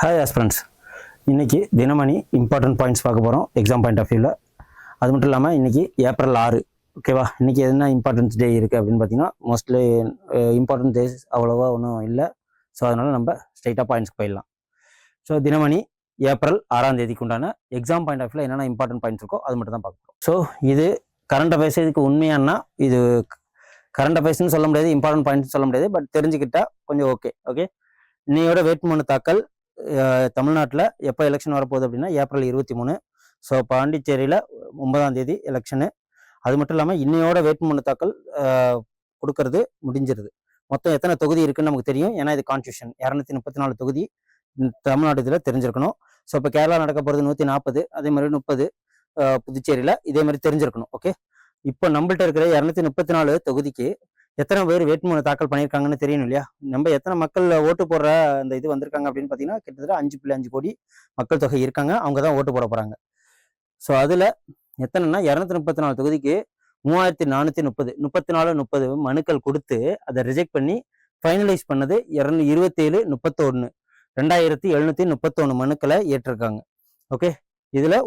Hi aspirants, இன்றைக்கி Dinamani important points பார்க்க போகிறோம் எக்ஸாம் பாயிண்ட் ஆஃப் வியூவில். அது மட்டும் இல்லாமல் இன்றைக்கி ஏப்ரல் 6, ஓகேவா? இன்றைக்கி என்ன இம்பார்ட்டன்ஸ் டே இருக்குது அப்படின்னு பார்த்தீங்கன்னா, மோஸ்ட்லி இம்பார்ட்டன்ட் டேஸ் அவ்வளோவா ஒன்றும் இல்லை. ஸோ அதனால் நம்ம ஸ்ட்ரைட்டாக பாயிண்ட்ஸ்க்கு போயிடலாம். ஸோ தினமணி ஏப்ரல் 6ஆம் தேதிக்கு உண்டான எக்ஸாம் பாயிண்ட் ஆஃப் வியூவில் என்னென்ன இம்பார்ட்டன்ட் பாயிண்ட்ஸ் இருக்கோ அது மட்டும் தான் பார்க்குறோம். ஸோ இது கரண்ட் அஃபேர்ஸ். இதுக்கு உண்மையானா இது கரண்ட் அஃபேர்ஸ்னு சொல்ல முடியாது, இம்பார்ட்டன்ட் பாயிண்ட்ஸ் சொல்ல முடியாது. பட் தெரிஞ்சுக்கிட்டால் கொஞ்சம் ஓகே. இன்னையோட வேட்புமனு தாக்கல் தமிழ்நாட்டில் எப்போ எலெக்ஷன் வரப்போகுது அப்படின்னா ஏப்ரல் 23. ஸோ பாண்டிச்சேரியில் 9ஆம் தேதி எலெக்ஷனு. அது மட்டும் இல்லாமல் இன்னையோட வேட்புமனு தாக்கல் கொடுக்கறது முடிஞ்சிருது. மொத்தம் எத்தனை தொகுதி இருக்குன்னு நமக்கு தெரியும், ஏன்னா இது கான்ஸ்டியூஷன். 234 தொகுதி தமிழ்நாடு இதில் தெரிஞ்சிருக்கணும். ஸோ இப்போ கேரளா நடக்க போகிறது 140, அதே மாதிரி 30 புதுச்சேரியில் இதே மாதிரி தெரிஞ்சிருக்கணும். ஓகே, இப்போ நம்மள்ட்ட இருக்கிற 234 தொகுதிக்கு எத்தனை பேர் வேட்புமனு தாக்கல் பண்ணியிருக்காங்கன்னு தெரியணும் இல்லையா? நம்ம எத்தனை மக்கள் ஓட்டு போடுற அந்த இது வந்திருக்காங்க அப்படின்னு பார்த்தீங்கன்னா கிட்டத்தட்ட 5.5 கோடி மக்கள் தொகை இருக்காங்க. அவங்க தான் ஓட்டு போட போகிறாங்க. ஸோ அதில் எத்தனைன்னா 234 தொகுதிக்கு 3430 மனுக்கள் கொடுத்து அதை ரிஜெக்ட் பண்ணி ஃபைனலைஸ் பண்ணது 2731 2731 மனுக்களை ஏற்றிருக்காங்க. ஓகே, இதில்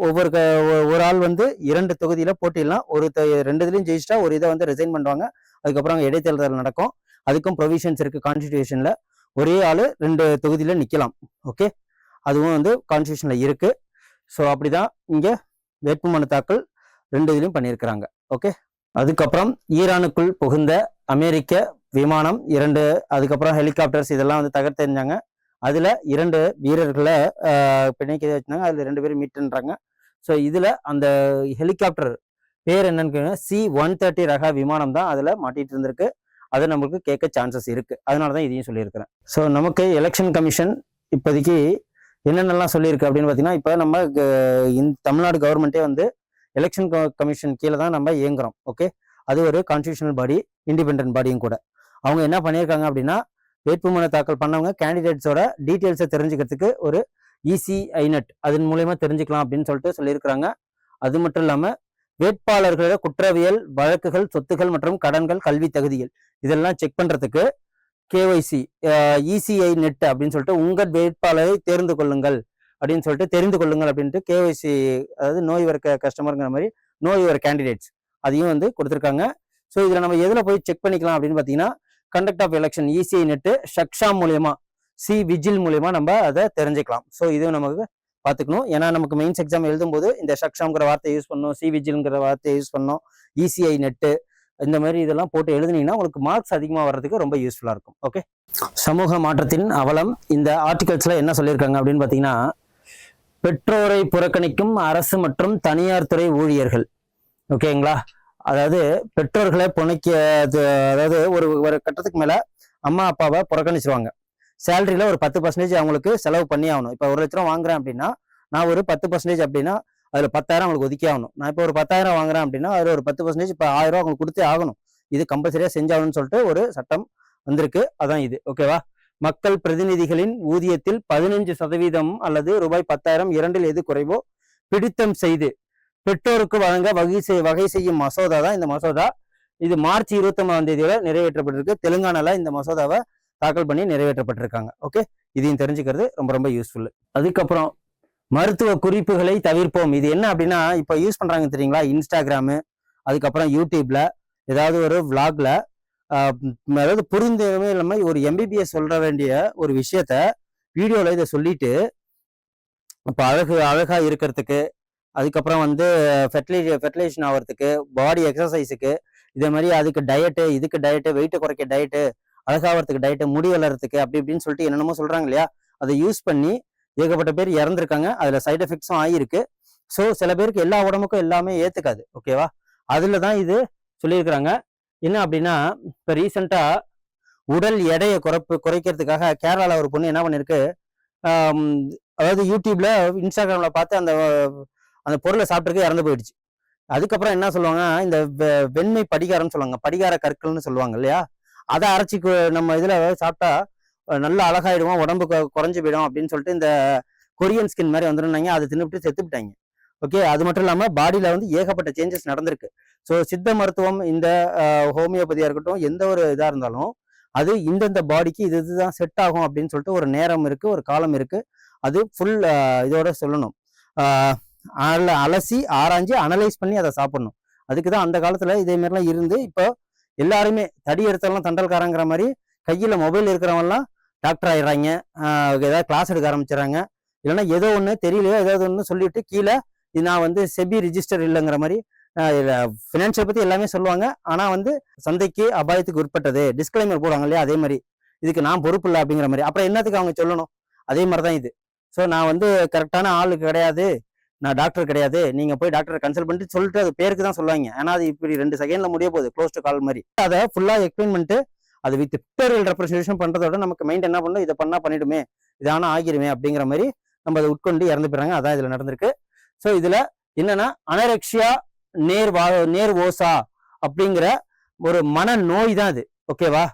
ஒரு ஆள் வந்து 2 தொகுதியில் போட்டிடலாம். 2 இதுலையும் ஜெயிச்சிட்டா ஒரு இதை வந்து ரிசைன் பண்ணுவாங்க. அதுக்கப்புறம் இடைத்தேர்தல் நடக்கும். அதுக்கும் ப்ரொவிஷன்ஸ் இருக்குது கான்ஸ்டிடியூஷனில். ஒரே ஆள் 2 தொகுதியில் நிற்கலாம். ஓகே, அதுவும் வந்து கான்ஸ்டியூஷனில் இருக்குது. ஸோ அப்படி தான் இங்கே வேட்புமனு தாக்கல் 2 இதுலையும் பண்ணியிருக்கிறாங்க. ஓகே, அதுக்கப்புறம் ஈரானுக்குள் புகுந்த அமெரிக்க விமானம் 2, அதுக்கப்புறம் ஹெலிகாப்டர்ஸ் இதெல்லாம் வந்து தகர்த்தெறிஞ்சாங்க. அதில் 2 வீரர்களை பிணைக்க வச்சுருந்தாங்க. அதில் 2 பேர் மீட்டுன்றாங்க. ஸோ இதில் அந்த ஹெலிகாப்டர் பேர் என்னன்னு C-130 ரக விமானம் தான் அதில் மாட்டிட்டு இருந்திருக்கு. அது நம்மளுக்கு கேட்க சான்சஸ் இருக்கு. அதனால தான் இதையும் சொல்லியிருக்கிறேன். ஸோ நமக்கு எலெக்ஷன் கமிஷன் இப்போதைக்கு என்னென்னலாம் சொல்லியிருக்கு அப்படின்னு பார்த்தீங்கன்னா, இப்போ நம்ம தமிழ்நாடு கவர்மெண்ட்டே வந்து எலெக்ஷன் கமிஷன் கீழே தான் நம்ம இயங்குறோம். ஓகே, அது ஒரு கான்ஸ்டியூஷனல் பாடி, இண்டிபெண்டன்ட் பாடியும் கூட. அவங்க என்ன பண்ணியிருக்காங்க அப்படின்னா, வேட்புமனு தாக்கல் பண்ணவங்க கேண்டிடேட்ஸோட டீட்டெயில்ஸை தெரிஞ்சுக்கிறதுக்கு ஒரு ECINET அதன் மூலயமா தெரிஞ்சுக்கலாம் அப்படின்னு சொல்லிட்டு சொல்லியிருக்கிறாங்க. அது மட்டும் இல்லாமல் வேட்பாளர்களோட குற்றவியல் வழக்குகள், சொத்துகள் மற்றும் கடன்கள், கல்வி தகுதிகள் இதெல்லாம் செக் பண்றதுக்கு KYC ECINET அப்படின்னு சொல்லிட்டு உங்கள் வேட்பாளரை தெரிந்து கொள்ளுங்கள் அப்படின்ட்டு KYC, அதாவது நோ யுவர் கஸ்டமருங்கிற மாதிரி நோ யுவர் கேண்டிடேட்ஸ் அதையும் வந்து கொடுத்துருக்காங்க. ஸோ இதில் நம்ம எதில் போய் செக் பண்ணிக்கலாம் அப்படின்னு பார்த்தீங்கன்னா, கண்டக்ட் ஆஃப் எலெக்ஷன் ECINET ஷக்ஷாம் மூலயமா விஜில் மூலயமா நம்ம அதை தெரிஞ்சுக்கலாம். ஸோ இது நமக்கு பார்த்துக்கணும். ஏன்னா நமக்கு மெயின்ஸ் எக்ஸாம் எழுதும்போது இந்த ஷக்ஷாம்ங்கிற வார்த்தையை யூஸ் பண்ணணும், விஜில்ங்கிற வார்த்தையை யூஸ் பண்ணணும், ECINET இந்த மாதிரி இதெல்லாம் போட்டு எழுதுனீங்கன்னா உங்களுக்கு மார்க்ஸ் அதிகமாக வர்றதுக்கு ரொம்ப யூஸ்ஃபுல்லாக இருக்கும். ஓகே, சமூக மாற்றத்தின் அவலம் இந்த ஆர்டிகல்ஸில் என்ன சொல்லியிருக்காங்க அப்படின்னு பார்த்தீங்கன்னா, பெற்றோரை புறக்கணிக்கும் அரசு மற்றும் தனியார் துறை ஊழியர்கள். ஓகேங்களா? அதாவது பெற்றோர்களை அதாவது ஒரு கட்டத்துக்கு மேலே அம்மா அப்பாவை புறக்கணிச்சிருவாங்க. சேலரியில் ஒரு 10% அவங்களுக்கு செலவு பண்ணி ஆகணும். இப்போ 1 லட்ச ரூபா வாங்குறேன் அப்படின்னா நான் ஒரு 10% அப்படின்னா அதில் 10,000 அவங்களுக்கு ஒதுக்கி ஆகணும். நான் இப்போ ஒரு 10,000 வாங்குறேன் அப்படின்னா அதில் ஒரு 10% இப்போ 1000 ரூபா அவங்களுக்கு கொடுத்தே ஆகணும். இது கம்பல்சரியாக செஞ்சாகணும்னு சொல்லிட்டு ஒரு சட்டம் வந்திருக்கு. அதான் இது. ஓகேவா? மக்கள் பிரதிநிதிகளின் ஊதியத்தில் 15% அல்லது ரூபாய் 10,000 இரண்டில் எது குறைவோ பிடித்தம் செய்து பெற்றோருக்கு வழங்க வகை செய்யும் மசோதா தான் இந்த மசோதா. இது மார்ச் 29ஆம் தேதியோட நிறைவேற்றப்பட்டிருக்கு. தெலுங்கானால இந்த மசோதாவை தாக்கல் பண்ணி நிறைவேற்றப்பட்டிருக்காங்க. ஓகே, இதையும் தெரிஞ்சுக்கிறது ரொம்ப ரொம்ப யூஸ்ஃபுல். அதுக்கப்புறம் மருத்துவ குறிப்புகளை தவிர்ப்போம். இது என்ன அப்படின்னா, இப்போ யூஸ் பண்றாங்க தெரியுங்களா, இன்ஸ்டாகிராமு, அதுக்கப்புறம் யூடியூப்ல ஏதாவது ஒரு விளாக்ல அதாவது புரிந்தவே இல்லாமல் ஒரு MBBS சொல்ற வேண்டிய ஒரு விஷயத்த வீடியோல இதை சொல்லிட்டு இப்போ அழகா இருக்கிறதுக்கு, அதுக்கப்புறம் வந்து ஃபெர்டிலைசேஷன் ஆகிறதுக்கு, பாடி எக்ஸசைஸுக்கு, இதே மாதிரி அதுக்கு டயட்டு, இதுக்கு டயட்டு, வெயிட்டை குறைக்க டயட்டு, அழகாகிறதுக்கு டயட்டு, முடி வளர்றதுக்கு அப்படி இப்படின்னு சொல்லிட்டு என்னென்னமோ சொல்றாங்க இல்லையா? அதை யூஸ் பண்ணி ஏகப்பட்ட பேர் இறந்துருக்காங்க. அதில் சைட் எஃபெக்ட்ஸும் ஆகிருக்கு. ஸோ சில பேருக்கு எல்லா உடம்புக்கும் எல்லாமே ஏற்றுக்காது. ஓகேவா? அதில் தான் இது சொல்லியிருக்கிறாங்க. என்ன அப்படின்னா, இப்போ ரீசெண்டாக உடல் எடையை குறைக்கிறதுக்காக கேரளாவில் ஒரு பொண்ணு என்ன பண்ணிருக்கு, அதாவது யூடியூப்ல இன்ஸ்டாகிராமில் பார்த்து அந்த பொருளை சாப்பிட்றதுக்கு இறந்து போயிடுச்சு. அதுக்கப்புறம் என்ன சொல்லுவாங்க, இந்த வெண்மை படிகாரம்னு சொல்லுவாங்க, படிகார கற்கள்னு சொல்லுவாங்க இல்லையா? அதை அரைச்சி நம்ம இதில் சாப்பிட்டா நல்லா அழகாயிடுவோம், உடம்பு குறைஞ்சி போயிடும் அப்படின்னு சொல்லிட்டு இந்த கொரியன் ஸ்கின் மாதிரி வந்துருந்தாங்க. அதை தின்னுபிட்டு செத்துப்பிட்டாங்க. ஓகே, அது மட்டும் இல்லாமல் பாடியில் வந்து ஏகப்பட்ட சேஞ்சஸ் நடந்திருக்கு. ஸோ சித்த மருத்துவம், இந்த ஹோமியோபதியாக இருக்கட்டும், எந்த ஒரு இதாக இருந்தாலும் அது இந்தந்த பாடிக்கு இதுதான் செட் ஆகும் அப்படின்னு சொல்லிட்டு ஒரு நேரம் இருக்குது, ஒரு காலம் இருக்குது. அது ஃபுல் இதோட சொல்லணும். அலசி ஆராய்ஞ்சு அனலைஸ் பண்ணி அதை சாப்பிடணும். அதுக்கு தான் அந்த காலத்துல இதே மாதிரிலாம் இருந்து இப்போ எல்லாருமே தடி எடுத்தாலும் தண்டல்காரங்கிற மாதிரி கையில மொபைல் இருக்கிறவங்கலாம் டாக்டர் ஆயிடுறாங்க, ஏதாவது கிளாஸ் எடுக்க ஆரம்பிச்சிடறாங்க. இல்லைன்னா ஏதோ ஒன்று தெரியலையோ ஏதாவது ஒன்று சொல்லிட்டு கீழே நான் வந்து செபி ரிஜிஸ்டர் இல்லைங்கிற மாதிரி ஃபினான்ஷியல் பத்தி எல்லாமே சொல்லுவாங்க. ஆனா வந்து சந்தைக்கு அபாயத்துக்கு உட்பட்டது டிஸ்கிளைமர் போடுவாங்க இல்லையா, அதே மாதிரி இதுக்கு நான் பொறுப்பு இல்லை அப்படிங்கிற மாதிரி. அப்புறம் என்னத்துக்கு அவங்க சொல்லணும்? அதே மாதிரிதான் இது. ஸோ நான் வந்து கரெக்டான ஆளுக்கு கிடையாது, நான் டாக்டர் கிடையாது, நீங்க போய் டாக்டரை கன்சல்ட் பண்ணிட்டு சொல்லிட்டு அது பேருக்கு தான் சொல்லுவாங்க. ஏன்னா அது இப்படி 2 செகண்ட்ல முடிய போகுது, க்ளோஸ் டு கால் மாதிரி. அதை ஃபுல்லா எக்ஸ்பிளைன் பண்ணிட்டு அது வித் பிக்டோரியல் ரெப்ரஸன்டேஷன் பண்றதோட நமக்கு மைண்ட் என்ன பண்ணும், இதை பண்ணா பண்ணிடுமே, இதானா ஆகிருமே அப்படிங்கிற மாதிரி நம்ம அதை உட்கொண்டு இறந்து போயிறாங்க. அதான் இதுல நடந்திருக்கு. ஸோ இதுல என்னன்னா அனரெக்சியா நேர்வோசா அப்படிங்கிற ஒரு மனநோய் தான் இது. ஓகேவா?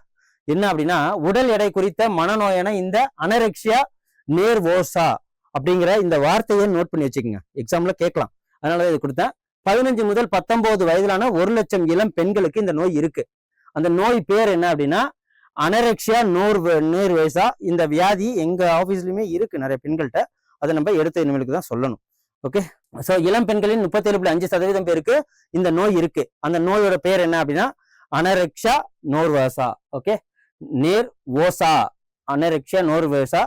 என்ன அப்படின்னா உடல் எடை குறித்த மனநோயான இந்த அனரெக்சியா நேர்வோசா அப்படிங்கிற இந்த வார்த்தையை நோட் பண்ணி வச்சுக்கோங்க, எக்ஸாம்ல கேட்கலாம். அதனால இது கொடுத்தேன். 15 முதல் 19 வயதிலான 1 லட்சம் இளம் பெண்களுக்கு இந்த நோய் இருக்கு. அந்த நோய் பேர் என்ன அப்படின்னா அனரெக்சியா நேர்வோசா. இந்த வியாதி எங்க ஆபீஸ்லயுமே இருக்கு நிறைய பெண்கள்கிட்ட. அதை நம்ம எடுத்த இனிமேலுக்கு தான் சொல்லணும். ஓகே. ஸோ இளம் பெண்களின் 37.5% பேருக்கு இந்த நோய் இருக்கு. அந்த நோயோட பேர் என்ன அப்படின்னா anorexia nervosa. Okay, nervosa, anorexia nervosa.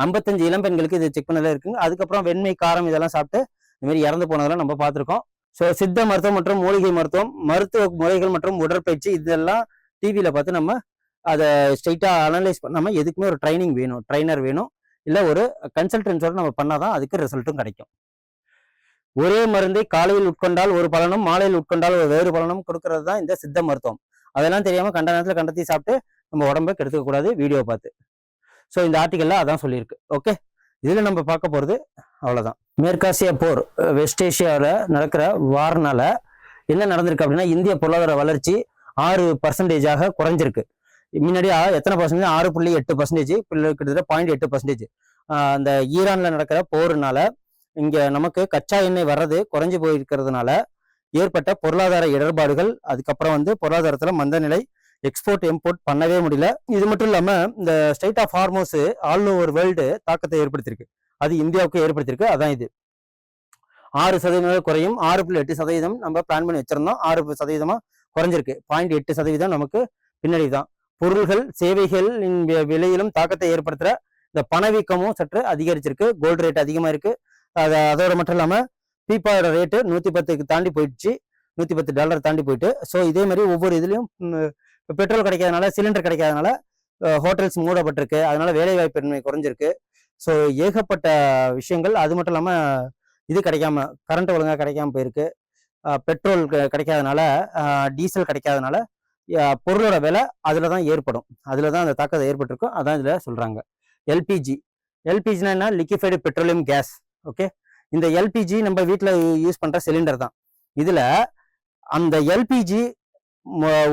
55 இளம் பெண்களுக்கு இது செக் பண்ணல இருக்குங்க. அதுக்கப்புறம் வெண்மை, காரம் இதெல்லாம் சாப்பிட்டு இந்த மாதிரி இறந்து போனதெல்லாம் நம்ம பார்த்துருக்கோம். ஸோ சித்த மருத்துவம் மற்றும் மூலிகை மருத்துவம், மருத்துவ முறைகள் மற்றும் உடற்பயிற்சி இதெல்லாம் டிவியில பார்த்து நம்ம அதை ஸ்ட்ரைட்டா அனலைஸ் பண்ணாம எதுக்குமே ஒரு ட்ரைனிங் வேணும், ட்ரைனர் வேணும், இல்லை ஒரு கன்சல்டன்ஸோட நம்ம பண்ணாதான் அதுக்கு ரிசல்ட்டும் கிடைக்கும். ஒரே மருந்தை காலையில் உட்கொண்டால் ஒரு பலனும் மாலையில் உட்கொண்டால் ஒரு வேறு பலனும் கொடுக்கறது தான் இந்த சித்த மருத்துவம். அதெல்லாம் தெரியாம கண்ட நேரத்தில் கண்டத்தி சாப்பிட்டு நம்ம உடம்பை கெடுத்துக்க கூடாது வீடியோ பார்த்து. ஸோ இந்த ஆர்டிகல்ல அதான் சொல்லியிருக்கு. ஓகே, இதுல நம்ம பார்க்க போறது அவ்வளவுதான். மேற்காசிய போர், வெஸ்ட் ஏஷியாவில் நடக்கிற வார்னால என்ன நடந்திருக்கு அப்படின்னா இந்திய பொருளாதார வளர்ச்சி 6% குறைஞ்சிருக்கு. முன்னாடி எத்தனை பர்சன்டேஜ்? 6.8%, கிட்டத்தட்ட 0.8%. அந்த ஈரான்ல நடக்கிற போருனால இங்க நமக்கு கச்சா எண்ணெய் வர்றது குறைஞ்சு போயிருக்கிறதுனால ஏற்பட்ட பொருளாதார இடர்பாடுகள், அதுக்கப்புறம் வந்து பொருளாதாரத்துல மந்த நிலை, எக்ஸ்போர்ட் இம்போர்ட் பண்ணவே முடியல. இது மட்டும் இல்லாம இந்த strait of Hormuz all over world தாக்கத்தை ஏற்படுத்தியிருக்கு. அது இந்தியாவுக்கு ஏற்படுத்தியிருக்கு. அதான் இது 6% குறையும். 6.8% நம்ம பிளான் பண்ணி வச்சிருந்தோம், 6% குறைஞ்சிருக்கு. 0.8% நமக்கு பின்னாடி தான். பொருள்கள் சேவைகளின் விலையிலும் தாக்கத்தை ஏற்படுத்துற இந்த பணவீக்கமும் சற்று அதிகரிச்சிருக்கு. கோல்டு ரேட் அதிகமா இருக்கு. அதோட மட்டும் இல்லாம பீப்பாவோட ரேட்டு 110 தாண்டி போயிடுச்சு, $110 தாண்டி போயிட்டு. ஸோ இதே மாதிரி ஒவ்வொரு இதுலயும் பெட்ரோல் கிடைக்காதனால, சிலிண்டர் கிடைக்காதனால ஹோட்டல்ஸ் மூடப்பட்டிருக்கு. அதனால வேலை வாய்ப்பின்மை குறைஞ்சிருக்கு. ஸோ ஏகப்பட்ட விஷயங்கள். அது மட்டும் இல்லாம இது கிடைக்காம, கரண்ட் ஒழுங்கா கிடைக்காம போயிருக்கு. பெட்ரோல் கிடைக்காதனால, டீசல் கிடைக்காதனால பொருளோட விலை அதுல தான் ஏற்படும். அதுல தான் அந்த தாக்கத்தை ஏற்பட்டிருக்கும். அதான் இதுல சொல்றாங்க. எல்பிஜினா என்ன? Liquefied petroleum gas. ஓகே, இந்த எல்பிஜி நம்ம வீட்டில் யூஸ் பண்ற சிலிண்டர் தான். இதுல அந்த எல்பிஜி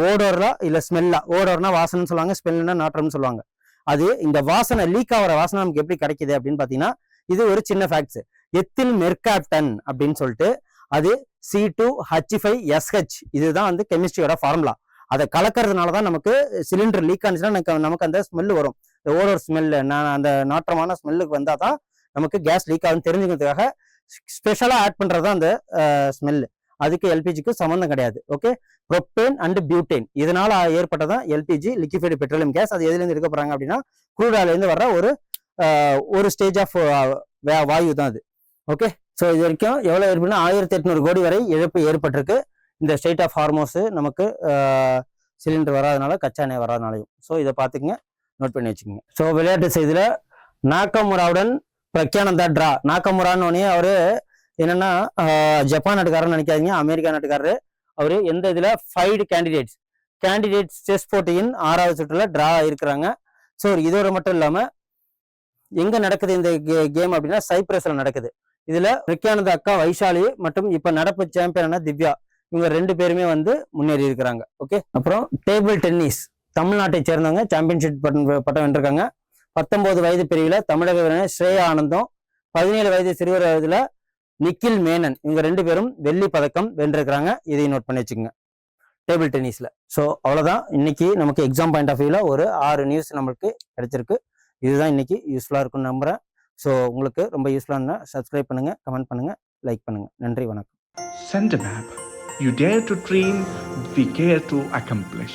ஓடோரா இல்ல ஸ்மெல்லா? ஓடோர்னா வாசனை சொல்லுவாங்க, ஸ்மெல்னா நாற்றம்னு சொல்லுவாங்க. அது இந்த வாசனை, லீக் ஆகிற வாசனை நமக்கு எப்படி கிடைக்குது அப்படின்னு பாத்தீங்கன்னா இது ஒரு சின்ன ஃபேக்ட்ஸ். எத்தில் மெர்காப்டன் அப்படின்னு சொல்லிட்டு அது C2H5SH. இதுதான் வந்து கெமிஸ்ட்ரியோட ஃபார்முலா. அதை கலக்கிறதுனால தான் நமக்கு சிலிண்டர் லீக் ஆனிச்சுன்னா நமக்கு அந்த ஸ்மெல் வரும். இந்த ஓடோர் ஸ்மெல், அந்த நாற்றமான ஸ்மெல்லுக்கு வந்தால் தான் நமக்கு கேஸ் லீக் ஆகுன்னு தெரிஞ்சுக்கிறதுக்காக ஸ்பெஷலாக ஆட் பண்ணுறது தான் அந்த ஸ்மெல். அதுக்கு எல்பிஜிக்கு சம்மந்தம் கிடையாது. ஓகே, ப்ரொப்பேன் அண்ட் பியூட்டேன் இதனால ஏற்பட்டதான் எல்பிஜி, லிக்விஃபைடு பெட்ரோலியம் கேஸ். அது எதுலேருந்து எடுக்க போகிறாங்க அப்படின்னா க்ரூட் ஆயிலேருந்து வர்ற ஒரு ஸ்டேஜ் ஆஃப் வாயு தான் அது. ஓகே, ஸோ இது வரைக்கும் எவ்வளோ ஏற்படுனா 1800 கோடி வரை இழப்பு ஏற்பட்டிருக்கு. இந்த ஸ்டேட் ஆஃப் ஹார்மோஸ் நமக்கு சிலிண்டர் வராதனால, கச்சா எண்ணெய் வராதனாலையும். ஸோ இதை பார்த்துக்குங்க, நோட் பண்ணி வச்சுக்கோங்க. ஸோ விளையாட்டு செய்தியில் நாக்கமுராவுடன் பிரக்யானந்தா ட்ரா. நாக்கமுரான்னு உடனே அவரு என்னன்னா ஜப்பான் நாட்டுக்காரன்னு நினைக்காதீங்க, அமெரிக்கா நாட்டுக்காரரு. அவரு எந்த இதுல 5 கேண்டிடேட்ஸ் செஸ் போட்டியின் 6வது சுற்றுல டிரா இருக்கிறாங்க. ஸோ இதோட மட்டும் இல்லாம எங்க நடக்குது இந்த கேம் அப்படின்னா சைப்ரஸ்ல நடக்குது. இதுல பிரக்யானந்தா அக்கா வைஷாலி மற்றும் இப்ப நடப்பு சாம்பியனான திவ்யா, இவங்க 2 பேருமே வந்து முன்னேறி இருக்கிறாங்க. ஓகே, அப்புறம் டேபிள் டென்னிஸ் தமிழ்நாட்டை சேர்ந்தவங்க சாம்பியன்ஷிப் பட்டம் வென்றிருக்காங்க. 19 வயது பிரிவில் தமிழக வீரர் ஸ்ரேயா ஆனந்தும், 17 வயது சிறுவர் வயதுல நிக்கில் மேனன், இவங்க 2 பேரும் வெள்ளி பதக்கம் வென்றிருக்கிறாங்க. இதையும் நோட் பண்ணி வச்சுக்கோங்க டேபிள் டென்னிஸ்ல. ஸோ அவ்வளவுதான் இன்னைக்கு நமக்கு எக்ஸாம் பாயிண்ட் ஆஃப் வியூல ஒரு 6 நியூஸ் நம்மளுக்கு கிடைச்சிருக்கு. இதுதான் இன்னைக்கு யூஸ்ஃபுல்லா இருக்கும்னு நம்புறேன். ஸோ உங்களுக்கு ரொம்ப யூஸ்ஃபுல்லான சப்ஸ்கிரைப் பண்ணுங்கள், கமெண்ட் பண்ணுங்கள், லைக் பண்ணுங்கள். நன்றி, வணக்கம். Sendermap. You dare to dream, we care to accomplish.